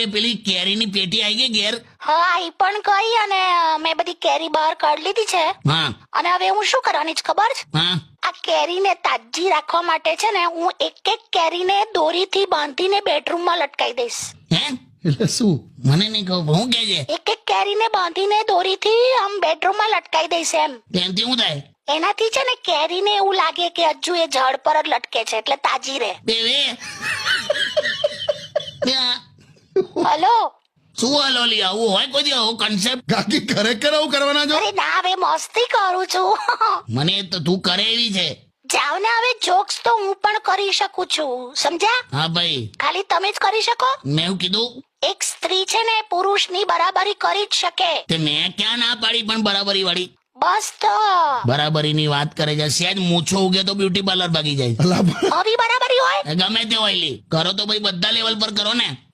એ પેલી કેરીની પેટી આવી ગઈ ઘેર? હા ઈ પણ ગઈ અને મેં બધી કેરી બહાર કાઢી લીધી છે. હા અને હવે હું શું કરવાની છે ખબર છે? હા આ કેરીને તાજી રાખવા માટે છે ને હું એક એક કેરીને દોરીથી બાંધીને બેડરૂમમાં લટકાઈ દઈશ. હે એટલે શું? મને નહીં ખબર હું કે છે એક એક કેરીને બાંધીને દોરીથી આમ બેડરૂમમાં લટકાઈ દઈશ એમ. તેનાથી શું થાય? એનાથી છે ને કેરીને એવું લાગે કે હજુ એ ઝાડ પર જ લટકે છે એટલે તાજી રહે. બેવે બે આ હલો શું હાલો લી આવું હોય કોઈ દી આવો કન્સેપ્ટ? કાકી ખરેખર આવું કરવાના છો? અરે ના હવે મસ્તી કરું છું. મને તો તું કરે એવી છે. જાવ ને હવે જોક્સ તો હું પણ કરી શકું છું સમજ્યા? હા ભાઈ ખાલી તમે જ કરી શકો. મેં એવું કીધું? એક સ્ત્રી છે ને પુરુષની બરાબરી કરી જ શકે. તે મેં ક્યાં ના પાડી પણ બરાબરી વાળી? બસ તો બરાબરીની વાત કરે છે. સહેજ મૂછો ઉગે તો બ્યુટી પાર્લર ભાગી જાય. અલા પણ આવી બરાબરી હોય. ગમે તે હોય લી કરો તો ભાઈ બધા લેવલ પર કરો ને.